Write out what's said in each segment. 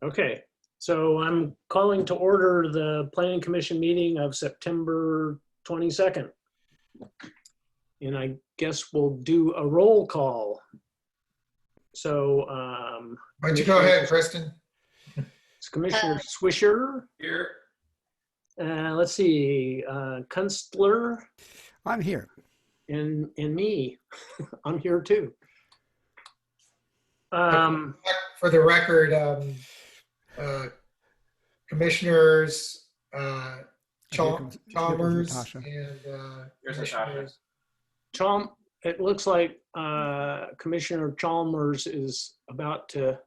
Okay, so I'm calling to order the Planning Commission meeting of September 22nd. And I guess we'll do a roll call. So, Why don't you go ahead, Kristen? it's Commissioner Swisher. Here. Let's see, Kunstler I'm here. and me. I'm here too. For the record, Commissioners Chalmers Natasha. and Here's Commissioners. It looks like Commissioner Chalmers is about to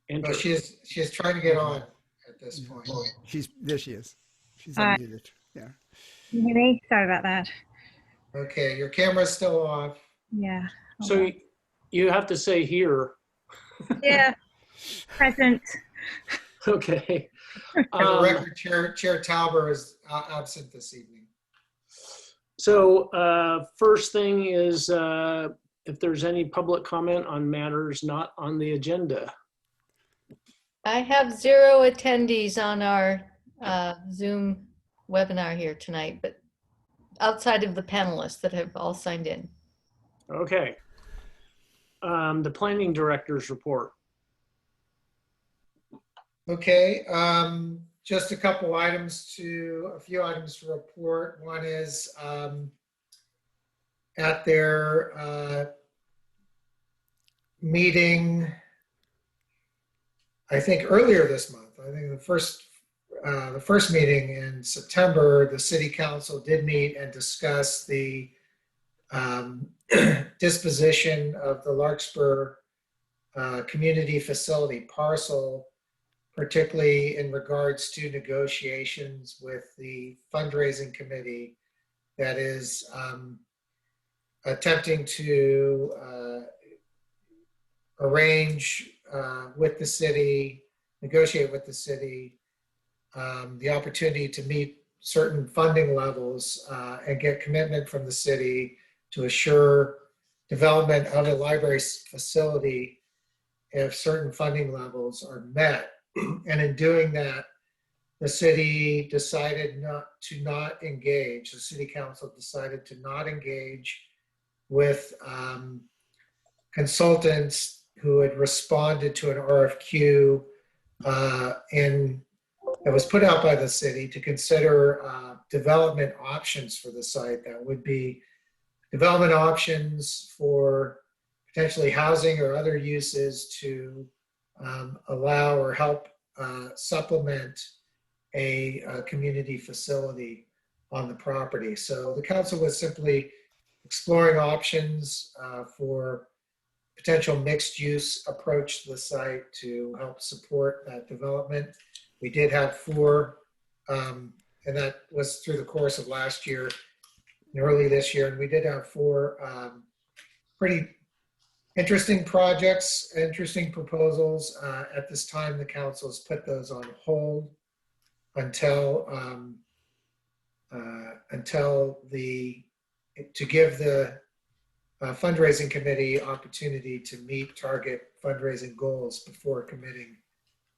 enter. Well, she is trying to get on at this point. There she is. She's Hi. unmuted. Yeah. Can you hear me? Sorry about that. Okay, your camera's still off. Yeah. So you have to say here. Yeah. Present. Okay. For the record, Chair Tauber is absent this evening. So first thing is if there's any public comment on matters not on the agenda. I have 0 attendees on our Zoom webinar here tonight, but outside of the panelists that have all signed in. Okay. The planning director's report. Okay, just a few items to report. One is at their meeting, I think earlier this month, I think the first meeting in September, the city council did meet and discuss the disposition of the Larkspur community facility parcel, particularly in regards to negotiations with the fundraising committee that is attempting to arrange with the city, negotiate with the city, the opportunity to meet certain funding levels and get commitment from the city to assure development of a library facility if certain funding levels are met. And in doing that, the city decided not engage, the city council decided to not engage with consultants who had responded to an RFQ that was put out by the city to consider development options for the site. That would be development options for potentially housing or other uses to allow or help supplement a community facility on the property. So the council was simply exploring options for potential mixed use approach to the site to help support that development. We did have 4, and that was through the course of last year and early this year, and we did have 4 pretty interesting projects, interesting proposals. At this time, the council has put those on hold until to give the fundraising committee opportunity to meet target fundraising goals before committing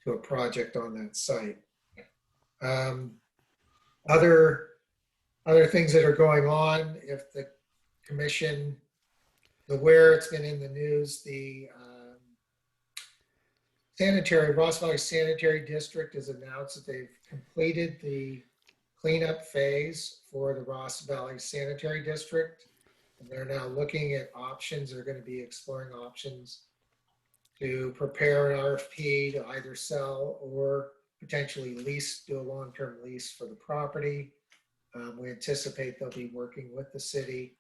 to a project on that site. Other things that are going on, if the commission aware, it's been in the news, the Ross Valley Sanitary District has announced that they've completed the cleanup phase for the Ross Valley Sanitary District. And they're now looking at options. They're going to be exploring options to prepare an RFP to either sell or potentially lease, do a long-term lease for the property. We anticipate they'll be working with the city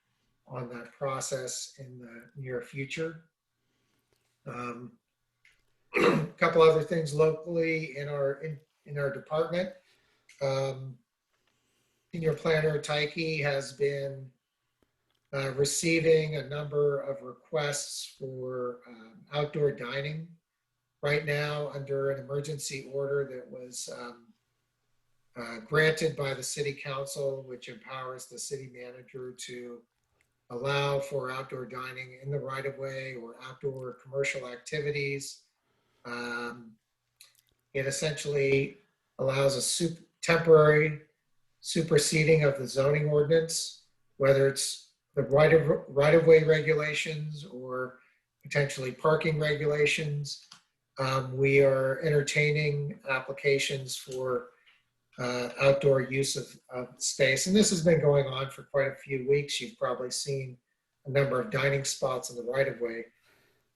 on that process in the near future. A couple other things locally in our department. Senior Planner Tyke has been receiving a number of requests for outdoor dining right now under an emergency order that was granted by the city council, which empowers the city manager to allow for outdoor dining in the right of way or outdoor commercial activities It essentially allows a temporary superseding of the zoning ordinance, whether it's the right-of-way regulations or potentially parking regulations. We are entertaining applications for outdoor use of space. And this has been going on for quite a few weeks. You've probably seen a number of dining spots in the right-of-way.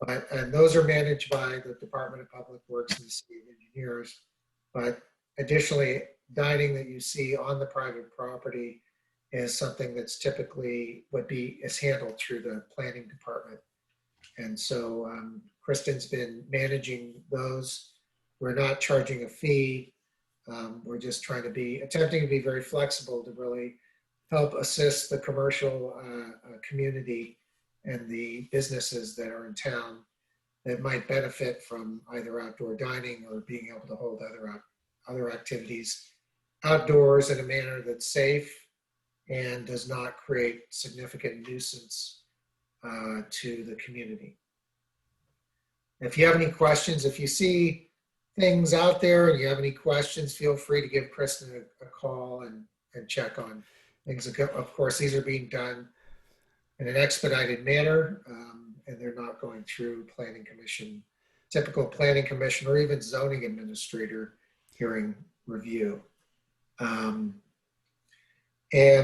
And those are managed by the Department of Public Works and the City of Engineers. But additionally, dining that you see on the private property is something that's typically is handled through the planning department. And so Kristen's been managing those. We're not charging a fee. We're just attempting to be very flexible to really help assist the commercial community and the businesses that are in town that might benefit from either outdoor dining or being able to hold other activities outdoors in a manner that's safe and does not create significant nuisance to the community. If you have any questions, if you see things out there and you have any questions, feel free to give Kristen a call and check on things. Of course, these are being done in an expedited manner, and they're not going through planning commission, typical planning commission, or even zoning administrator hearing review. And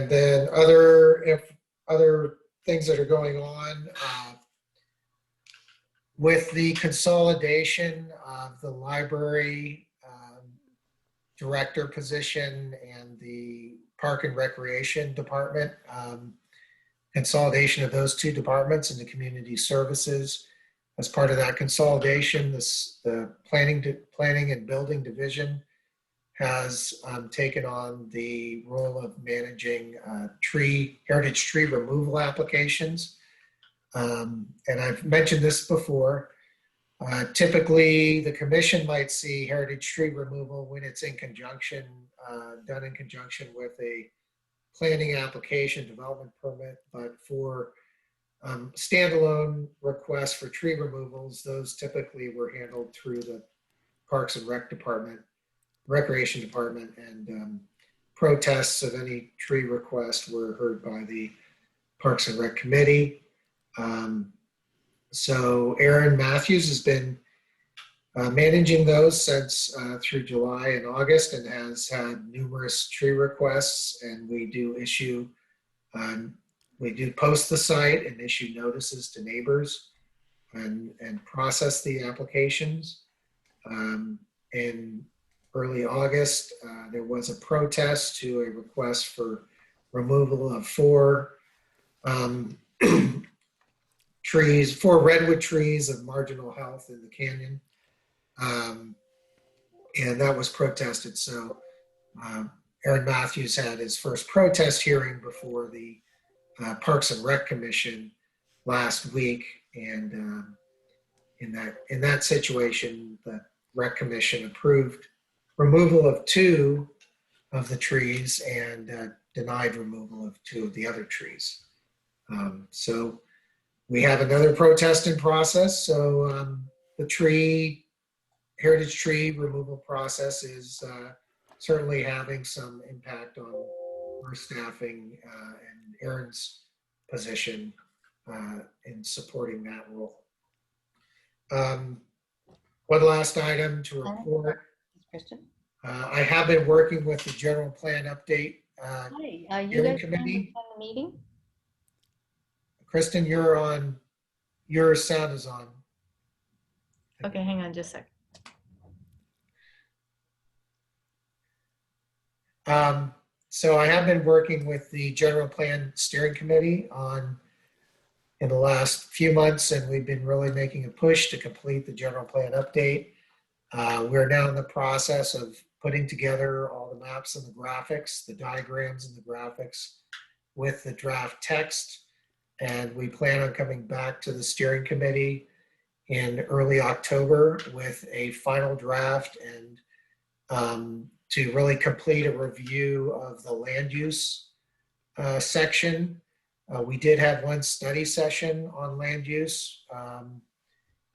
then other things that are going on with the consolidation of the library director position and the park and recreation department. Consolidation of those two departments into community services. As part of that consolidation, the planning and building division has taken on the role of managing heritage tree removal applications. And I've mentioned this before. Typically, the commission might see heritage tree removal when it's done in conjunction with a planning application, development permit, but for standalone requests for tree removals, those typically were handled through the Parks and Recreation Department, and protests of any tree request were heard by the Parks and Rec Committee. So Aaron Matthews has been managing those since through July and August, and has had numerous tree requests. And we do post the site and issue notices to neighbors and process the applications. In early August, there was a protest to a request for removal of four redwood trees of marginal health in the canyon. And that was protested. So Aaron Matthews had his first protest hearing before the Parks and Rec Commission last week. And in that situation, the Rec Commission approved removal of two of the trees and denied removal of two of the other trees. So we have another protest in process. So the heritage tree removal process is certainly having some impact on our staffing and Aaron's position in supporting that role. One last item to report. Kristen? I have been working with the general plan update Hi, you guys hearing trying to committee. attend the meeting? Kristen, you're on. Your sound is on. Okay, hang on just a sec. So I have been working with the general plan steering committee in the last few months, and we've been really making a push to complete the general plan update. We're now in the process of putting together all the maps and the graphics, the diagrams and the graphics with the draft text. And we plan on coming back to the steering committee in early October with a final draft and to really complete a review of the land use section. We did have one study session on land use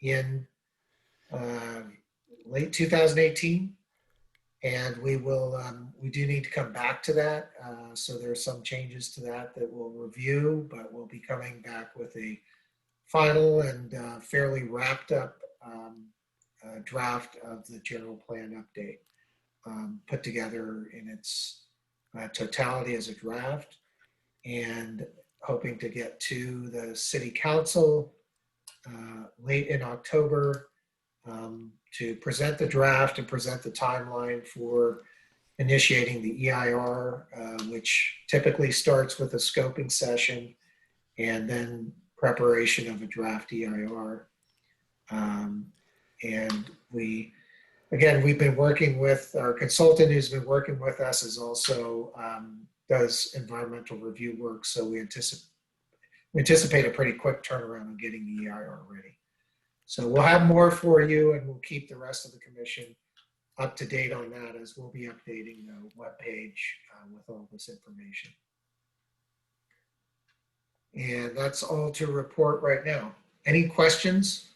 in late 2018. And we do need to come back to that. So there are some changes to that we'll review, but we'll be coming back with a final and fairly wrapped up draft of the general plan update, put together in its totality as a draft, and hoping to get to the city council late in October to present the draft and present the timeline for initiating the EIR, which typically starts with a scoping session and then preparation of a draft EIR. And we've been working with our consultant who's been working with us, is also does environmental review work. So we anticipate a pretty quick turnaround on getting the EIR ready. So we'll have more for you, and we'll keep the rest of the commission up to date on that, as we'll be updating the webpage with all this information. And that's all to report right now. Any questions?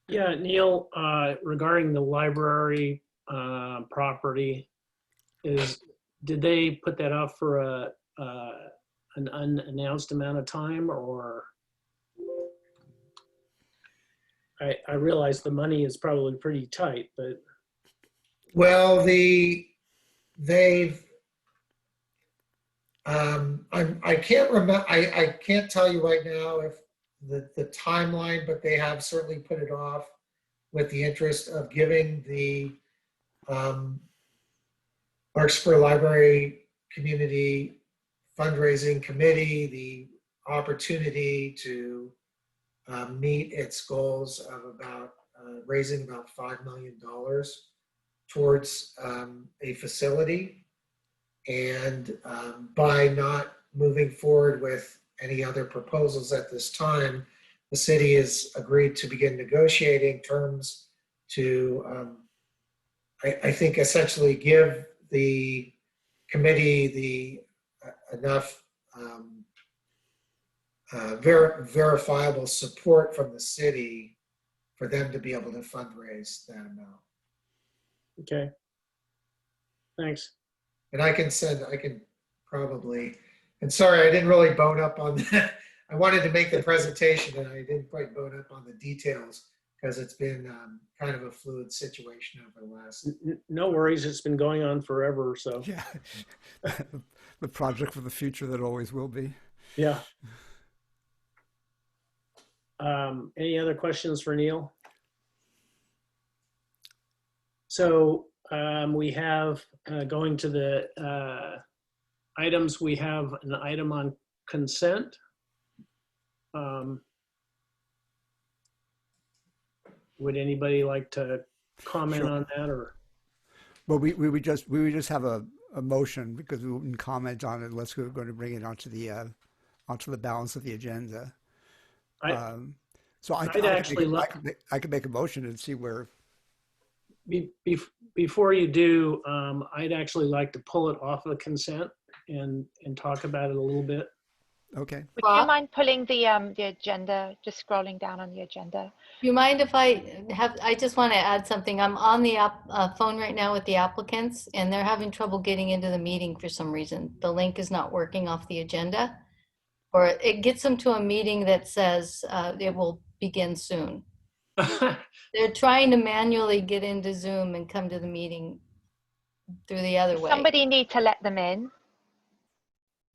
Yeah, Neil, regarding the library property, did they put that off for an unannounced amount of time, or? I realize the money is probably pretty tight, but. Well, I can't remember. I can't tell you right now if the timeline, but they have certainly put it off with the interest of giving the Larkspur Library Community Fundraising Committee the opportunity to meet its goals of about raising about $5 million towards a facility. And by not moving forward with any other proposals at this time, the city has agreed to begin negotiating terms to, I think, essentially give the committee enough verifiable support from the city for them to be able to fundraise that amount. Okay. Thanks. And I can probably, and sorry, I didn't really bone up on that. I wanted to make the presentation and I didn't quite bone up on the details because it's been kind of a fluid situation over the last. No worries. It's been going on forever. So Yeah. The project for the future that always will be. yeah. Any other questions for Neil? So we have, going to the items, we have an item on consent. Would anybody like to comment Sure. on that, or? Well, we would just have a motion because we wouldn't comment on it unless we were going to bring it onto the balance of the agenda. So I could make a motion and see where. Before you do, I'd actually like to pull it off of consent and talk about it a little bit. Okay. Would you mind pulling the agenda, just scrolling down on the agenda? Do you mind if I just want to add something. I'm on the phone right now with the applicants and they're having trouble getting into the meeting for some reason. The link is not working off the agenda, or it gets them to a meeting that says it will begin soon. They're trying to manually get into Zoom and come to the meeting through the other way. Somebody need to let them in.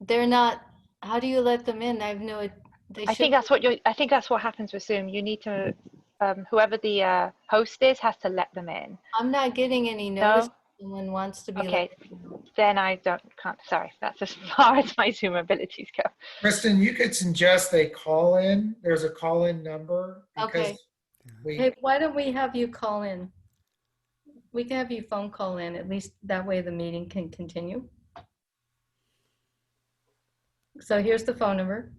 They're not. How do you let them in? I have no. I think that's what happens with Zoom. You need to, whoever the host is has to let them in. I'm not getting any notice. Someone wants to be. Okay, then I can't. Sorry, that's as far as my Zoom abilities go. Kristen, you could suggest they call in. There's a call in number. Okay. Hey, why don't we have you call in? We can have you phone call in. At least that way the meeting can continue. So here's the phone number.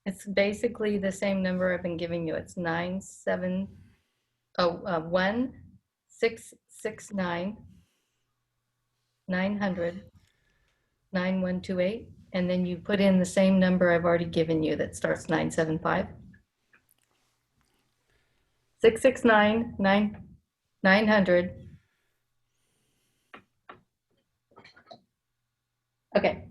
It's basically the same number I've been giving you. It's 1-669-900-9128, and then you put in the same number I've already given you that starts 975. 669-900. Okay.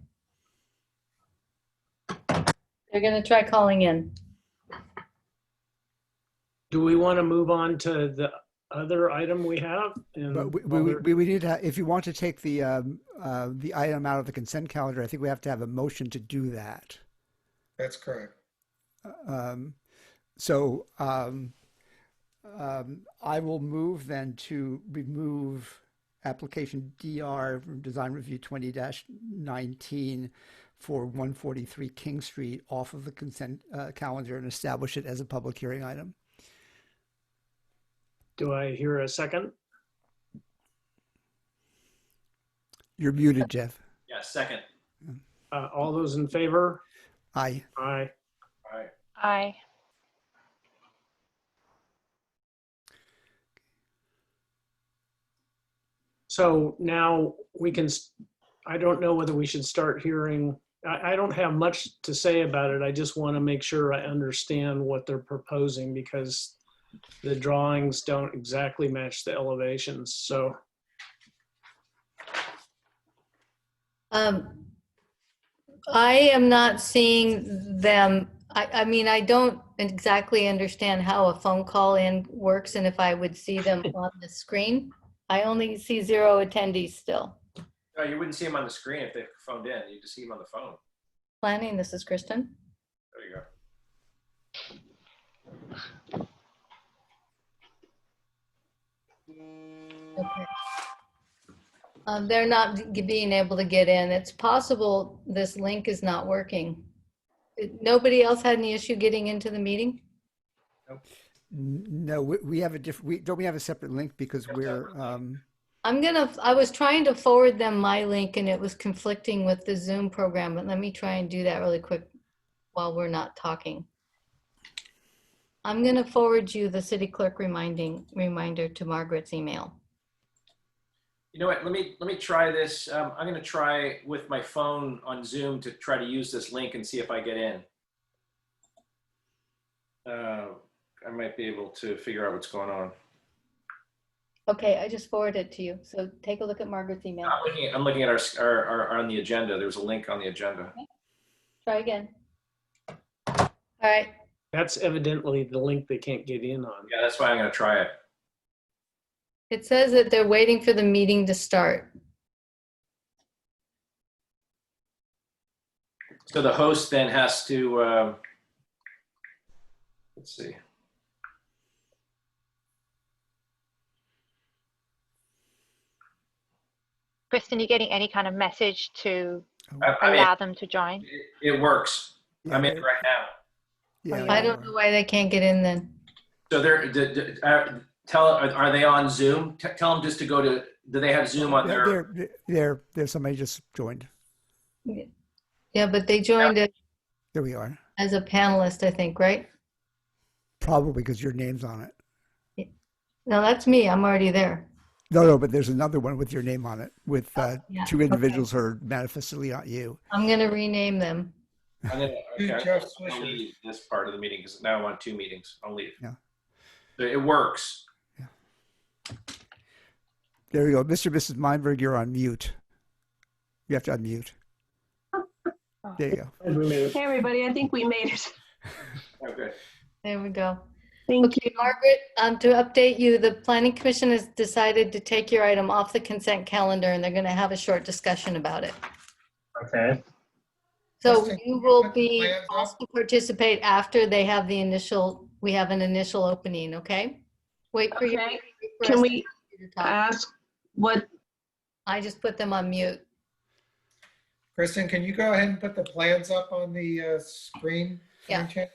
They're going to try calling in. Do we want to move on to the other item we have? But we need to, if you want to take the item out of the consent calendar, I think we have to have a motion to do that. That's correct. So I will move then to remove application DR Design Review 20-19 for 143 King Street off of the consent calendar and establish it as a public hearing item. Do I hear a second? You're muted, Jeff. Yeah, second. All those in favor? Aye. Aye. All right. Aye. So now we can, I don't know whether we should start hearing, I don't have much to say about it. I just want to make sure I understand what they're proposing because the drawings don't exactly match the elevations. So I am not seeing them. I mean, I don't exactly understand how a phone call in works and if I would see them on the screen. I only see 0 attendees still. No, you wouldn't see them on the screen if they phoned in. You just see them on the phone. Planning, this is Kristen. There you go. Okay. They're not being able to get in. It's possible this link is not working. Nobody else had any issue getting into the meeting? No, we have a different, don't we have a separate link because we're, I was trying to forward them my link and it was conflicting with the Zoom program, but let me try and do that really quick while we're not talking. I'm going to forward you the city clerk reminder to Margaret's email. You know what? Let me try this. I'm going to try with my phone on Zoom to try to use this link and see if I get in. I might be able to figure out what's going on. Okay, I just forwarded it to you. So take a look at Margaret's email. I'm looking at our on the agenda. There's a link on the agenda. Okay. Try again. All right. that's evidently the link they can't get in on. Yeah, that's why I'm going to try it. It says that they're waiting for the meeting to start. So the host then has to, let's see. Kristen, you getting any kind of message to I mean, allow them to join? it works. Yeah, I'm in right now. Yeah, I don't know why they can't get in then. So they're, are they on Zoom? Tell them just to go to, do they have Zoom on their? There's somebody just joined. Yeah, but they joined it There we are. as a panelist, I think, right? Probably because your name's on it. No, that's me. I'm already there. No, but there's another one with your name on it with yeah, two individuals who are manifestly not you. I'm going to rename them. I'm gonna, okay, Jeff I'll Swisher. leave this part of the meeting because now I'm on 2 meetings. I'll leave. Yeah. So it works. There we go. Mr. and Mrs. Meinberg, you're on mute. You have to unmute. There you go. Hey, everybody, I think we made it. Okay. There we go. Thank Okay, Margaret, to update you, the Planning Commission has decided to take your item off the consent calendar and they're going to have a short discussion about it. Okay. So Kristen, you can will put the be plans up? asked to participate after they have the initial, we have an initial opening, okay? Wait for you. Okay. Can we ask what, I just put them on mute. Kristen, can you go ahead and put the plans up on the screen? Yeah. by chance?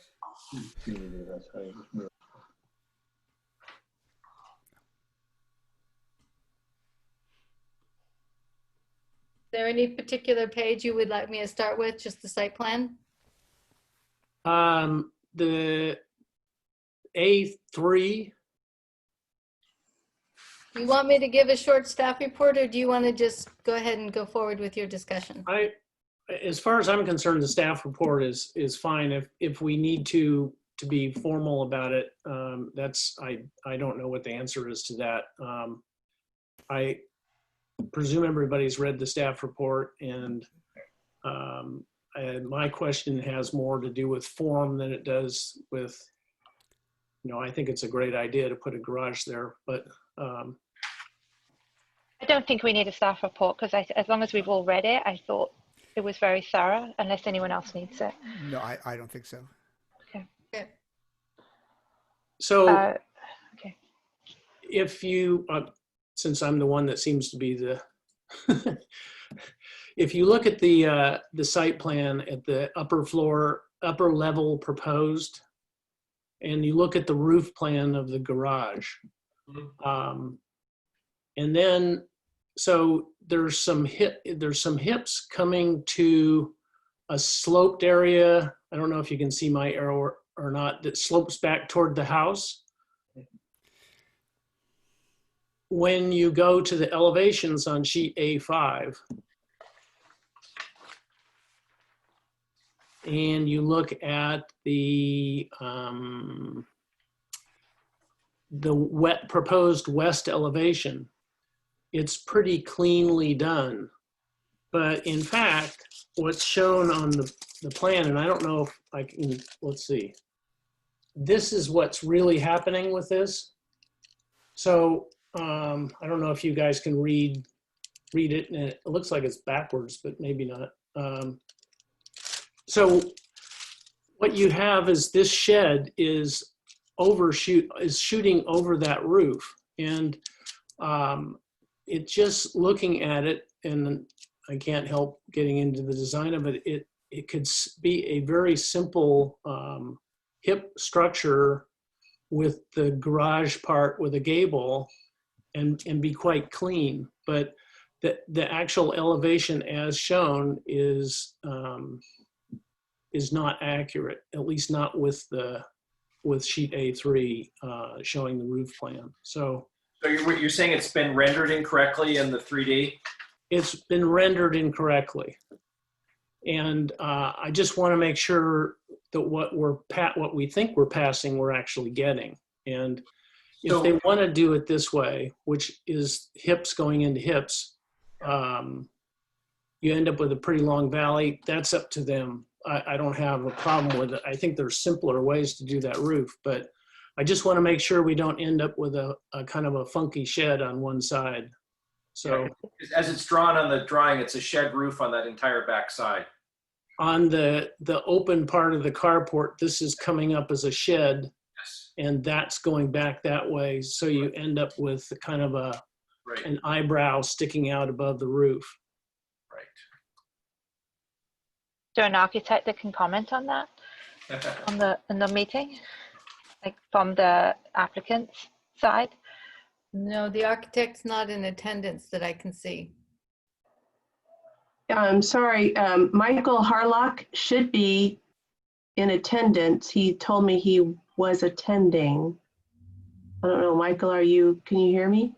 Is there any particular page you would like me to start with, just the site plan? The A3, Do you want me to give a short staff report or do you want to just go ahead and go forward with your discussion? as far as I'm concerned, the staff report is fine. If we need to to be formal about it, I don't know what the answer is to that. I presume everybody's read the staff report, and my question has more to do with form than it does with, I think it's a great idea to put a garage there, but I don't think we need a staff report because as long as we've all read it, I thought it was very thorough, unless anyone else needs it. No, I don't think so. Okay. so Okay. if you, since I'm the one that seems to be the, if you look at the site plan at the upper level proposed, and you look at the roof plan of the garage, and then, so there's some hips coming to a sloped area. I don't know if you can see my arrow or not, that slopes back toward the house. When you go to the elevations on sheet A5, and you look at the proposed west elevation, it's pretty cleanly done. But in fact, what's shown on the plan, and I don't know if I can, let's see. This is what's really happening with this. So I don't know if you guys can read it, and it looks like it's backwards, but maybe not. So what you have is this shed is shooting over that roof, and it just looking at it, and I can't help getting into the design of it. It could be a very simple hip structure with the garage part with a gable, and be quite clean. But the actual elevation as shown is not accurate, at least not with sheet A3 showing the roof plan. So you're saying it's been rendered incorrectly in the 3D? It's been rendered incorrectly. And I just want to make sure that what we think we're passing, we're actually getting. And if they want to do it this way, which is hips going into hips, you end up with a pretty long valley. That's up to them. I don't have a problem with it. I think there's simpler ways to do that roof, but I just want to make sure we don't end up with a kind of a funky shed on one side. So as it's drawn on the drawing, it's a shed roof on that entire back side. On the open part of the carport, this is coming up as a shed, Yes. and that's going back that way. So you end up with kind of an eyebrow sticking out above the roof. Right. Is there an architect that can comment on that in the meeting, like from the applicant's side? No, the architect's not in attendance that I can see. I'm sorry, Michael Harlock should be in attendance. He told me he was attending. I don't know, Michael, can you hear me?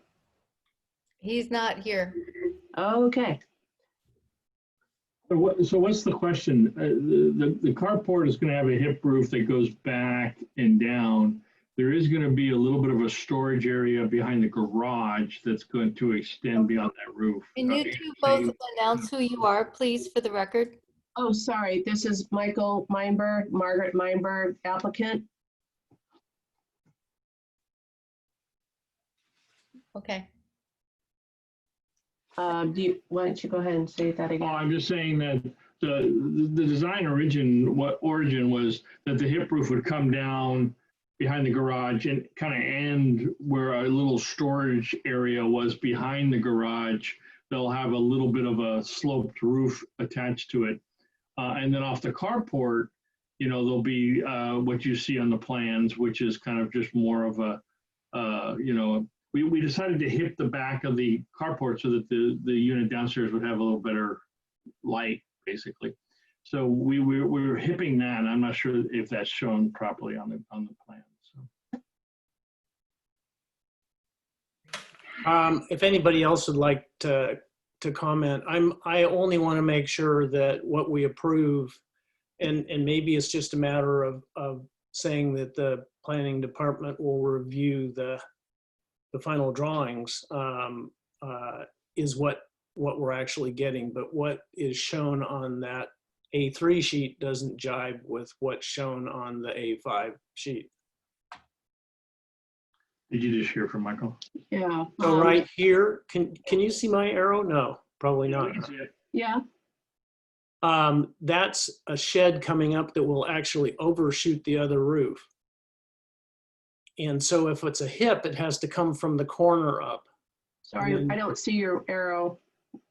He's not here. Oh, okay. So what's the question? The carport is going to have a hip roof that goes back and down. There is going to be a little bit of a storage area behind the garage that's going to extend beyond that roof. Can you two both announce who you are, please, for the record? Oh, sorry. This is Michael Meinberg, Margaret Meinberg, applicant. Okay. Why don't you go ahead and say that again? I'm just saying that the design origin was that the hip roof would come down behind the garage and kind of end where a little storage area was behind the garage. They'll have a little bit of a sloped roof attached to it. And then off the carport, there'll be what you see on the plans, which is kind of just more of a, we decided to hip the back of the carport so that the unit downstairs would have a little better light, basically. So we were hipping that. I'm not sure if that's shown properly on the plan. So. If anybody else would like to comment, I only want to make sure that what we approve, and maybe it's just a matter of saying that the planning department will review the final drawings is what we're actually getting. But what is shown on that A3 sheet doesn't jibe with what's shown on the A5 sheet. Did you just hear from Michael? Yeah. So right here, can you see my arrow? No, probably not. We can see it. Yeah. That's a shed coming up that will actually overshoot the other roof. And so if it's a hip, it has to come from the corner up. Sorry, I don't see your arrow.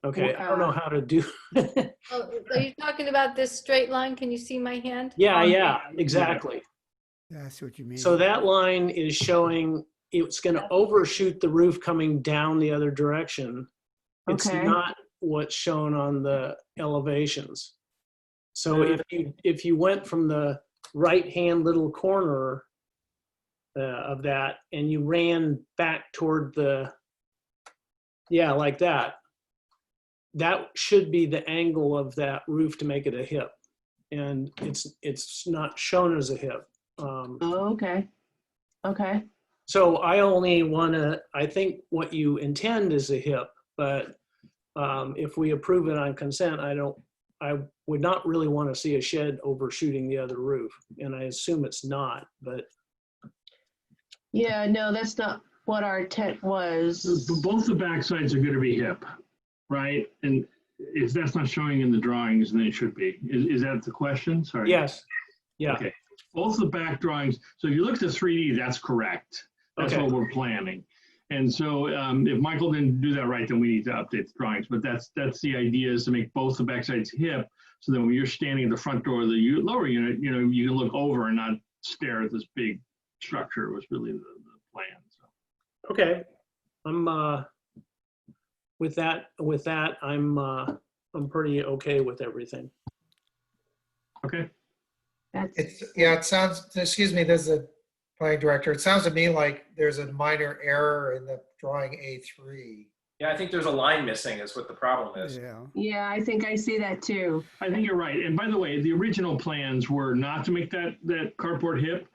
Okay, I don't know how to do. Oh, are you talking about this straight line? Can you see my hand? Yeah, exactly. Yeah, I see what you mean. So that line is showing it's going to overshoot the roof coming down the other direction. It's Okay. not what's shown on the elevations. So if you went from the right-hand little corner of that and you ran back toward like that, that should be the angle of that roof to make it a hip. And it's not shown as a hip. Okay. Okay. So I think what you intend is a hip, but if we approve it on consent, I would not really want to see a shed overshooting the other roof. And I assume it's not, but. Yeah, no, that's not what our intent was. Both the back sides are going to be hip, right? And if that's not showing in the drawings, then it should be. Is that the question? Sorry. Yes. Yeah. Okay. Both the back drawings. So if you look at the 3D, that's correct. That's Okay. what we're planning. And so if Michael didn't do that right, then we need to update the drawings. But that's the idea, is to make both the back sides hip, so that when you're standing at the front door of the lower unit, you can look over and not stare at this big structure. Was really the plan. So. Okay. I'm with that I'm pretty okay with everything. Okay. It sounds, excuse me, there's a planning director. It sounds to me like there's a minor error in the drawing A3. Yeah, I think there's a line missing is what the problem is. Yeah. Yeah, I think I see that too. I think you're right. And by the way, the original plans were not to make that carport hip.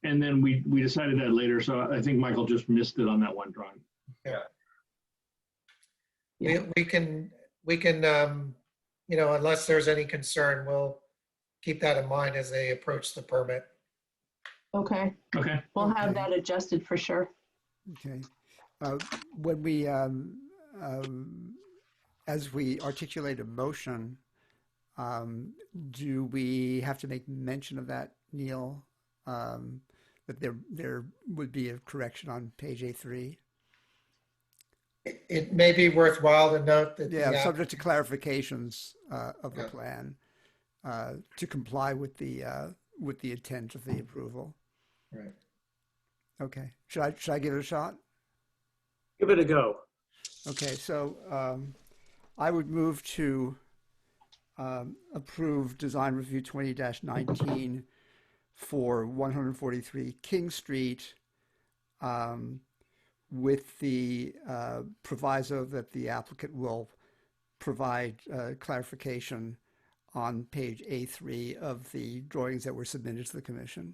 And then we decided that later. So I think Michael just missed it on that one drawing. We can, unless there's any concern, we'll keep that in mind as they approach the permit. Okay. Okay. We'll have Okay. that adjusted for sure. Okay. When we, as we articulate a motion, do we have to make mention of that, Neil? That there would be a correction on page A3? It may be worthwhile to note that. Yeah, subject to clarifications of the plan to comply with the intent of the approval. Right. Okay. Should I give it a shot? Give it a go. Okay, so I would move to approve design review 20-19 for 143 King Street with the proviso that the applicant will provide clarification on page A3 of the drawings that were submitted to the commission.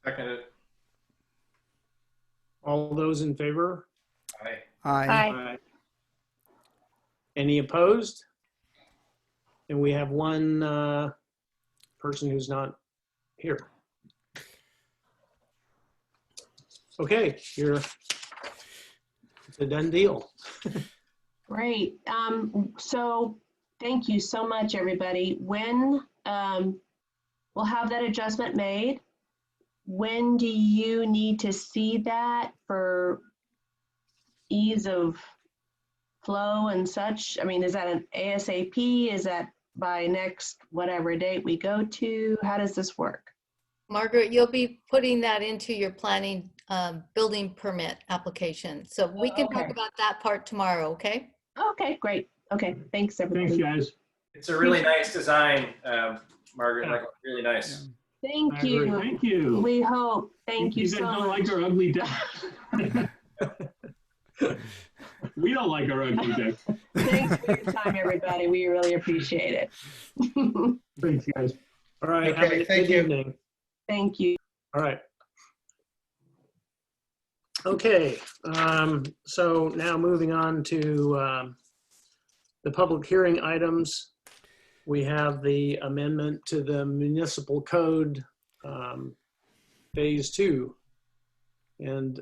Seconded. All those in favor? Aye. Aye. Aye. Any opposed? And we have one person who's not here. Okay, it's a done deal. Great. So thank you so much, everybody. When we'll have that adjustment made, when do you need to see that for ease of flow and such? I mean, is that an ASAP? Is that by next whatever date we go to? How does this work? Margaret, you'll be putting that into your planning building permit application. So we can talk Okay. about that part tomorrow, okay? Okay, great. Okay, thanks, everybody. Thanks, guys. It's a really nice design, Margaret, like really nice. Thank I agree. you. Thank you. We hope. Thank you guys so don't much. like our ugly deck. We don't like our ugly deck. Thanks for your time, everybody. We really appreciate it. Thanks, guys. All right. Have Okay, a thank good you. evening. Thank you. All right. Okay. So now moving on to the public hearing items. We have the amendment to the municipal code, phase 2. And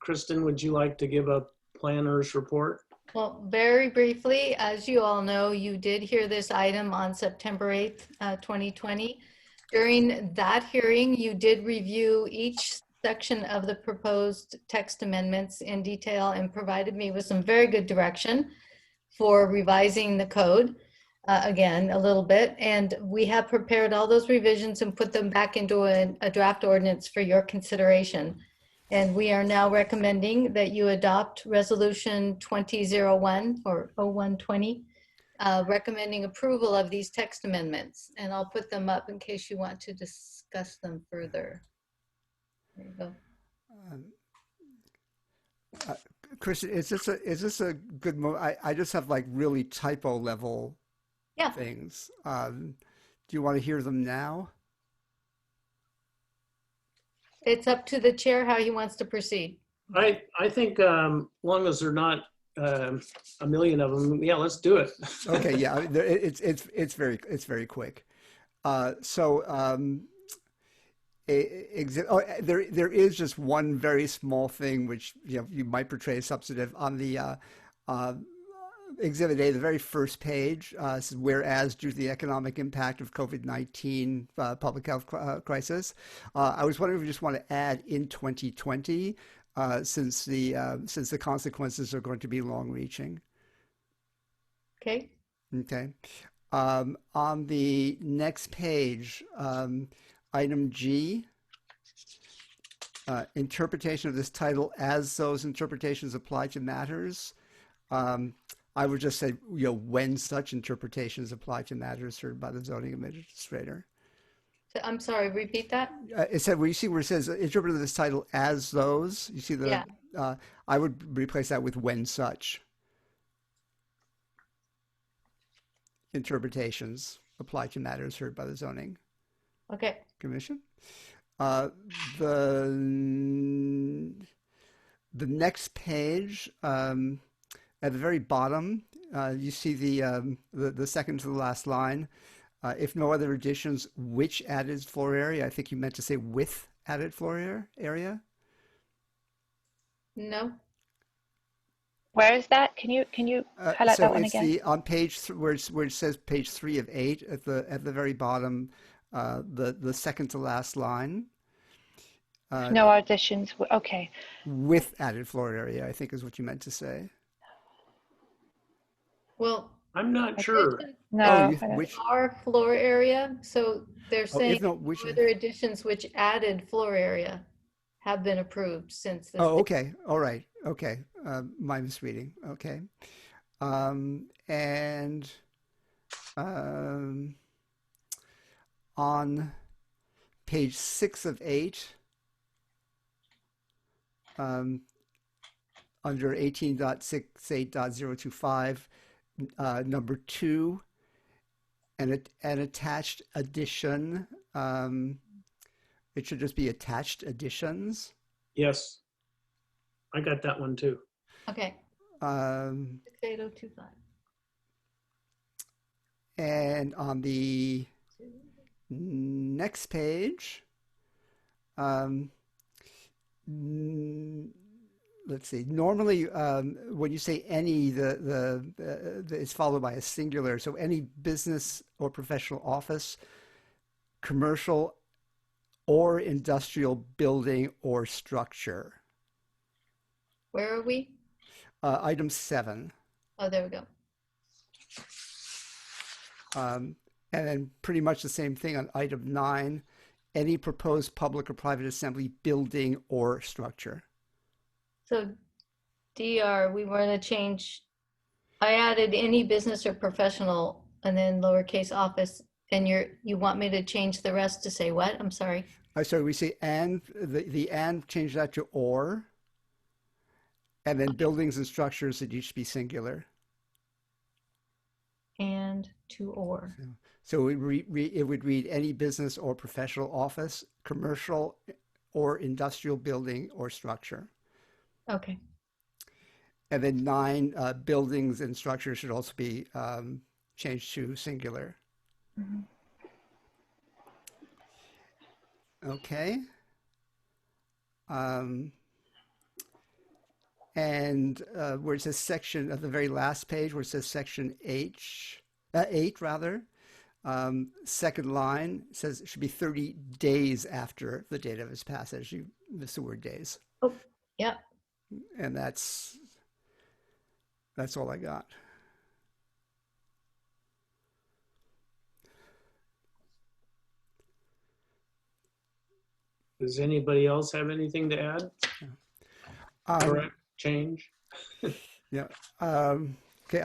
Kristen, would you like to give a planner's report? Well, very briefly, as you all know, you did hear this item on September 8th, 2020. During that hearing, you did review each section of the proposed text amendments in detail and provided me with some very good direction for revising the code again a little bit. And we have prepared all those revisions and put them back into a draft ordinance for your consideration. And we are now recommending that you adopt Resolution 2001 or 0120, recommending approval of these text amendments. And I'll put them up in case you want to discuss them further. There you go. Christian, is this a good I just have like really typo level things. Do you want to hear them now? It's up to the chair how he wants to proceed. I think long as they're not a million of them, yeah, let's do it. Okay, yeah, it's very quick. There is just one very small thing which you might portray as substantive on the Exhibit A, the very first page. Says, whereas due to the economic impact of COVID-19 public health crisis, I was wondering if you just want to add in 2020 since the consequences are going to be long-reaching. Okay. Okay. On the next page, item G, interpretation of this title as those interpretations apply to matters. I would just say, when such interpretations apply to matters heard by the zoning administrator. So, I'm sorry, repeat that. It said, where it says interpret this title as those, you see the, I would replace that with when such interpretations apply to matters heard by the zoning commission. The next page, at the very bottom, you see the second to the last line. If no other additions, which added floor area? I think you meant to say with added floor area. No. Where is that? Can you highlight that one again? On page where it says page 3 of 8 at the very bottom, the second to last line. No additions. Okay. With added floor area, I think is what you meant to say. Well, I'm not sure. No. Which our floor area. So they're saying which other additions which added floor area have been approved since this. Oh, okay. All right. Okay. My misreading. Okay. On page 6 of 8, under 18.68.025, number 2, an attached addition. It should just be attached additions. Yes, I got that one too. Okay. 68025. And on the next page, let's see. Normally, when you say any, it's followed by a singular. So any business or professional office, commercial or industrial building or structure. Where are we? Item 7. Oh, there we go. And then pretty much the same thing on item 9. Any proposed public or private assembly building or structure. So DR, we want to change, I added any business or professional and then lowercase office, and you want me to change the rest to say what? I'm sorry. So we say and, the and, change that to or, and then buildings and structures that each be singular. And to or. So it would read any business or professional office, commercial or industrial building or structure. Okay. And then 9, buildings and structures should also be changed to singular. Mhm. Okay. And where it says section, at the very last page, where it says section 8 rather, second line says it should be 30 days after the date of its passage. You miss the word days. Oh, yeah. And that's all I got. Does anybody else have anything to add? Correct, change? Yeah. Okay.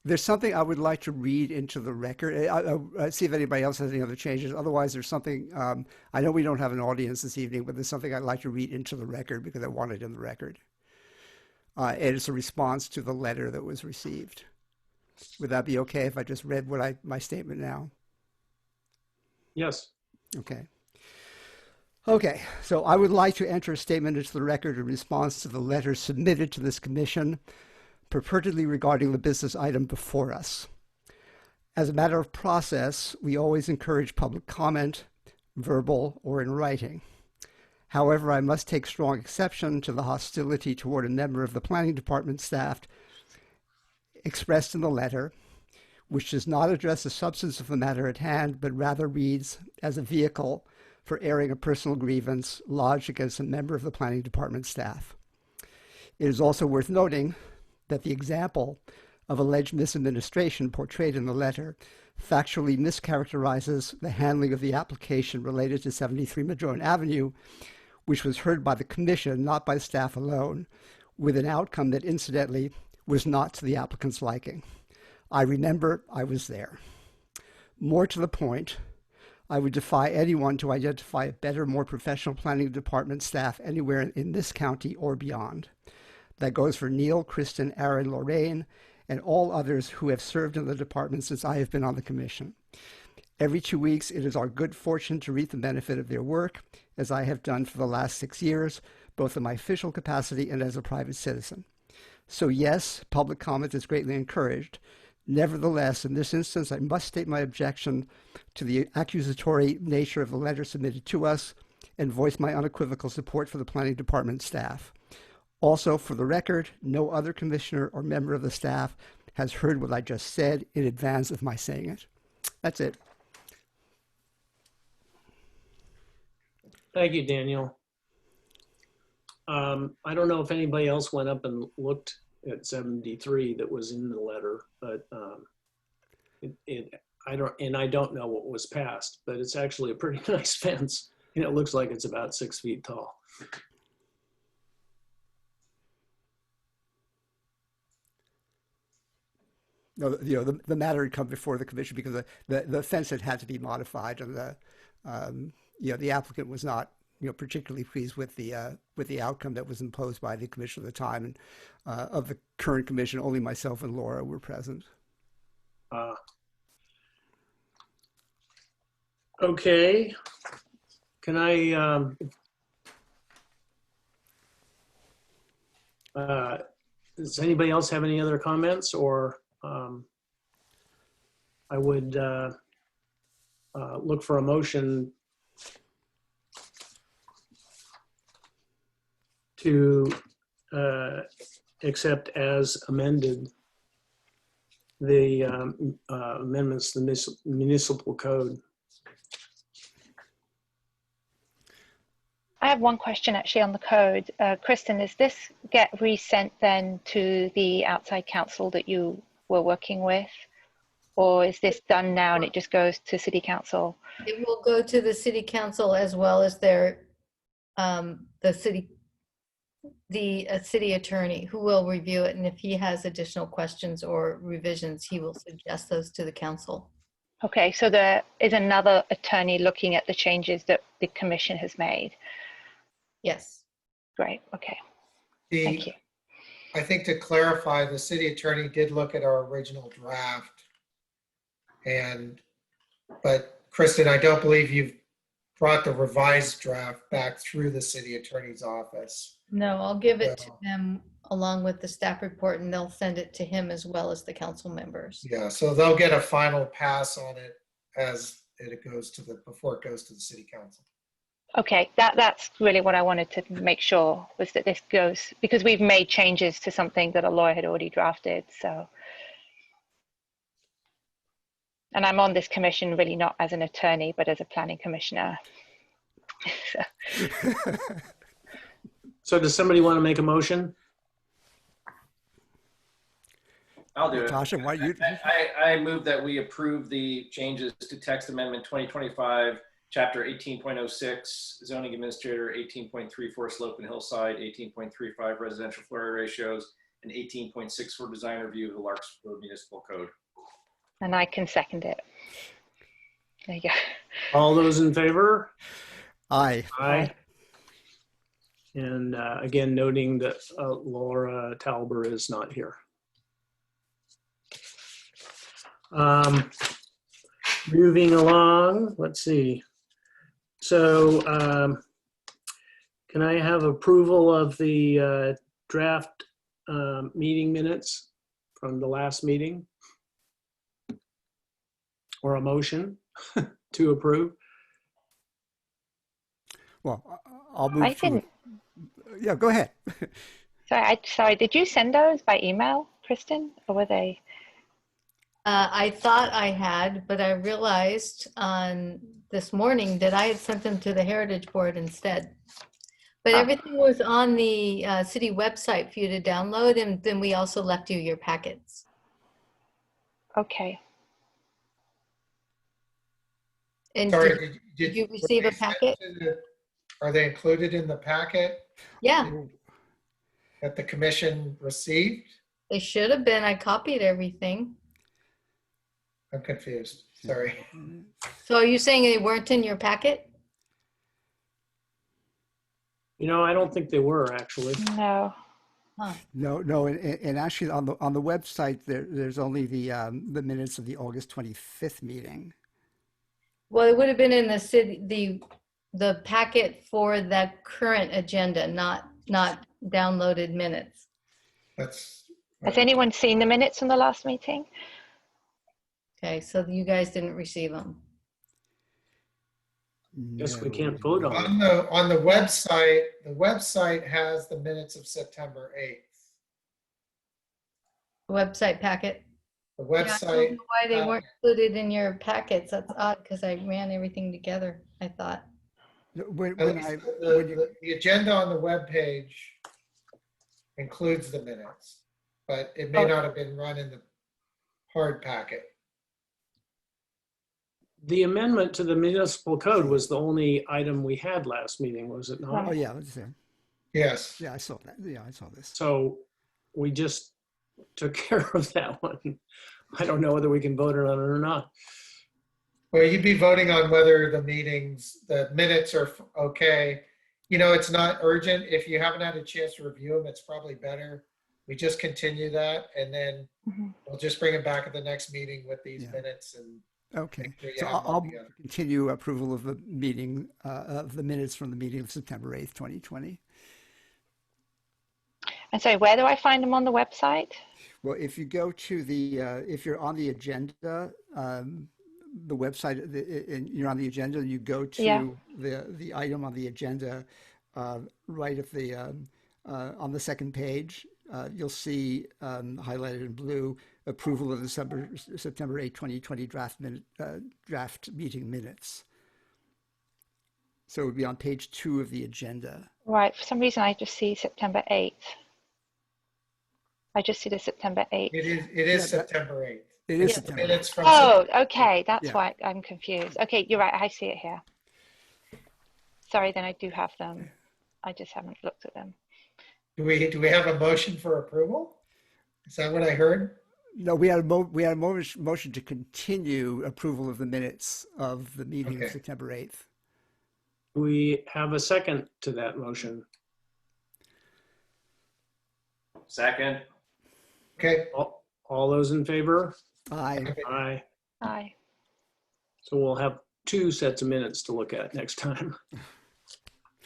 There's something I would like to read into the record. I see if anybody else has any other changes. Otherwise, there's something, I know we don't have an audience this evening, but there's something I'd like to read into the record because I want it in the record. And it's a response to the letter that was received. Would that be okay if I just read my statement now? Yes. Okay. Okay, so I would like to enter a statement into the record in response to the letter submitted to this commission, purportedly regarding the business item before us. As a matter of process, we always encourage public comment, verbal or in writing. However, I must take strong exception to the hostility toward a member of the planning department staff expressed in the letter, which does not address the substance of the matter at hand, but rather reads as a vehicle for airing a personal grievance lodged against a member of the planning department staff. It is also worth noting that the example of alleged misadministration portrayed in the letter factually mischaracterizes the handling of the application related to 73 Madrone Avenue, which was heard by the commission, not by staff alone, with an outcome that incidentally was not to the applicant's liking. I remember I was there. More to the point, I would defy anyone to identify a better, more professional planning department staff anywhere in this county or beyond. That goes for Neil, Kristen, Aaron, Lorraine, and all others who have served in the department since I have been on the commission. Every 2 weeks, it is our good fortune to reap the benefit of their work, as I have done for the last 6 years, both in my official capacity and as a private citizen. So yes, public comment is greatly encouraged. Nevertheless, in this instance, I must state my objection to the accusatory nature of the letter submitted to us and voice my unequivocal support for the planning department staff. Also, for the record, no other commissioner or member of the staff has heard what I just said in advance of my saying it. That's it. Thank you, Daniel. I don't know if anybody else went up and looked at 73 that was in the letter, but I don't know what was passed, but it's actually a pretty nice fence, and it looks like it's about 6 feet tall. No, the matter had come before the commission because the fence had to be modified, and the applicant was not particularly pleased with the outcome that was imposed by the commission at the time, and of the current commission, only myself and Laura were present. Okay, can I? Does anybody else have any other comments, or I would look for a motion to accept as amended the amendments to the municipal code. I have one question actually on the code. Kristen, does this get resent then to the outside council that you were working with? Or is this done now and it just goes to city council? It will go to the city council as well as their, the city attorney, who will review it. And if he has additional questions or revisions, he will suggest those to the council. Okay, so there is another attorney looking at the changes that the commission has made. Yes. Great, okay, thank you. I think to clarify, the city attorney did look at our original draft But Kristen, I don't believe you've brought the revised draft back through the city attorney's office. No, I'll give it to So- them along with the staff report and they'll send it to him as well as the council members. Yeah, so they'll get a final pass on it as it goes to before it goes to the city council. Okay, that's really what I wanted to make sure was that this goes, because we've made changes to something that a lawyer had already drafted, so. And I'm on this commission really not as an attorney, but as a planning commissioner. So does somebody want to make a motion? I'll do it. Tasha, why you? I move that we approve the changes to text amendment 2025, chapter 18.06, zoning administrator, 18.34 slope and hillside, 18.35 residential floor area ratios, and 18.64 design review of the Larkspur Municipal Code. And I can second it. There you go. All those in favor? Aye. Aye. And again, noting that Laura Talber is not here. Moving along, let's see. So can I have approval of the draft meeting minutes from the last meeting? Or a motion to approve? Well, I'll move. I didn't. Yeah, go ahead. Sorry, did you send those by email, Kristen, or were they? I thought I had, but I realized on this morning that I had sent them to the Heritage Board instead. But everything was on the city website for you to download, and then we also left you your packets. Okay. And Sorry, did you receive a packet? Are they included in the packet Yeah, that the commission received? they should have been. I copied everything. I'm confused, sorry. So are you saying they weren't in your packet? You know, I don't think they were actually. No. Huh. No, and actually on the website there's only the minutes of the August 25th meeting. Well, it would have been in the city, the packet for the current agenda, not downloaded minutes. That's. Has anyone seen the minutes from the last meeting? Okay, so you guys didn't receive them. Guess we No, can't vote on On the website has the minutes of September 8th. Website packet. The Yeah, I don't website, know why they weren't included in your packets. That's odd because I ran everything together, I thought. When at when least I the agenda on the webpage includes the minutes, but it may not have been run in the hard packet. The amendment to the municipal code was the only item we had last meeting, was it not? oh yeah, let's see. Yes. Yeah, I saw that. Yeah, I saw this. So we just took care of that one. I don't know whether we can vote on it or not. Well, you'd be voting on whether the minutes are okay. You know, it's not urgent. If you haven't had a chance to review them, it's probably better. We just continue that and then we'll just bring it back at the next meeting with these minutes and Okay, make sure you so have them I'll together. continue approval of the meeting of the minutes from the meeting of September 8th, 2020. And so where do I find them on the website? Well, if you go to if you're on the agenda, the website, and you're on the agenda, you go to the item on the agenda, right at the on the second page, you'll see highlighted in blue approval of the September 8, 2020 draft meeting minutes. So it would be on page 2 of the agenda. Right. For some reason, I just see September 8th. I just see the September 8th. It is Yeah, September 8th. It is The September. minutes from Oh, September. okay. That's Yeah. why I'm confused. Okay, you're right. I see it here. Sorry, then I do have them. I just haven't looked at them. Do we have a motion for approval? Is that what I heard? No, we had a motion to continue approval of the minutes of the meeting Okay. of September 8th. We have a second to that motion. Second. Okay. All those in favor? Aye. Aye. Aye. So we'll have 2 sets of minutes to look at next time.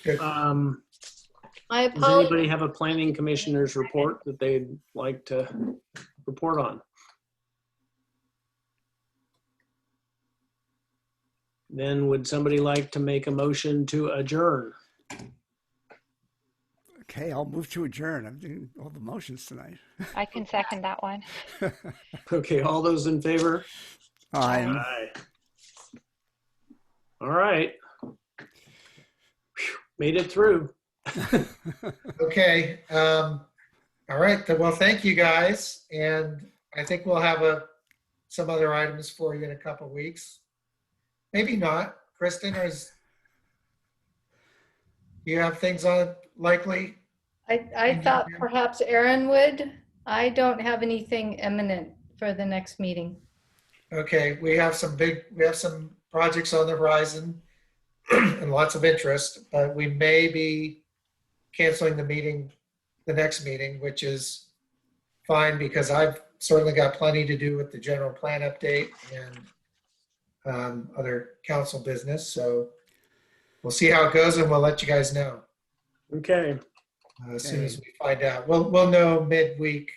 Good. My Does anybody apologies. have a planning commissioner's report that they'd like to report on? Then would somebody like to make a motion to adjourn? Okay, I'll move to adjourn. I'm doing all the motions tonight. I can second that one. Okay, all those in favor? I'm Aye. All right. Phew, made it through. Okay. All right. Well, thank you guys. And I think we'll have some other items for you in a couple of weeks. Maybe not. Kristen, you have things on likely? I thought perhaps Aaron would. I don't have anything imminent for the next meeting. Okay, we have some projects on the horizon and lots of interest, but we may be canceling the next meeting, which is fine because I've certainly got plenty to do with the general plan update and other council business. So we'll see how it goes and we'll let you guys know Okay. as soon as we find out. We'll know midweek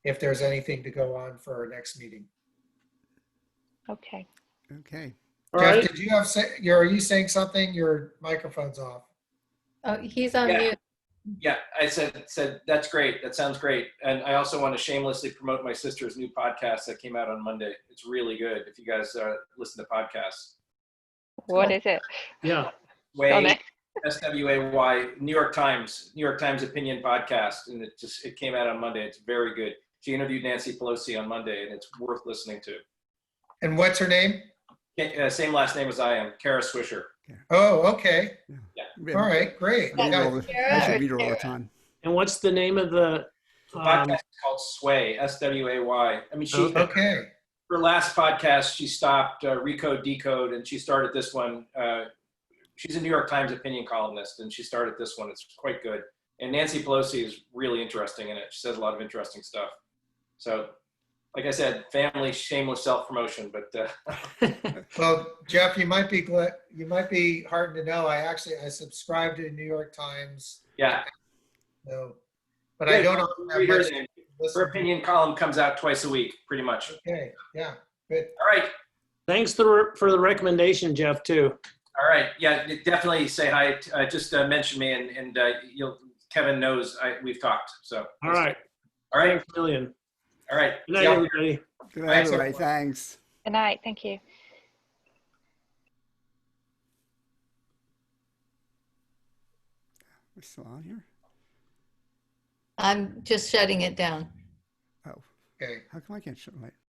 if there's anything to go on for our next meeting. Okay. okay. All Jeff, right. did you are you saying something? Your microphone's off. Oh, he's on Yeah. mute. Yeah, I said that's great. That sounds great. And I also want to shamelessly promote my sister's new podcast that came out on Monday. It's really good. If you guys listen to podcasts, What is it? Yeah. Spell Way it. SWAY, New York Times opinion podcast, and it came out on Monday. It's very good. She interviewed Nancy Pelosi on Monday, and it's worth listening to. And what's her name? Same last name as I am, Kara Swisher. Oh, okay. Yeah. All right, great. I should Kara. read her all the time. And what's the name of the? The podcast is called Sway, SWAY. I mean, Okay. her last podcast, she stopped Recode Decode, and she started this one. She's a New York Times opinion columnist, and she started this one. It's quite good. And Nancy Pelosi is really interesting in it. She says a lot of interesting stuff. So, like I said, family, shameless self-promotion, but Well, Jeff, you might be heartened to know I subscribe to the New York Times. yeah. No, but I don't have much to Her listen to. opinion column comes out twice a week, pretty much. Okay, yeah, good. All right. Thanks for the recommendation, Jeff, too. All right. Yeah, definitely say hi. Just mention me, and Kevin knows we've talked. So. All right. All right. Thanks a million. All right. Good night, See y'all. everybody. Good night, everybody. Thanks. Good night. Thank you. We're still on here? I'm just shutting it down. Oh, Okay. how come I can't shut my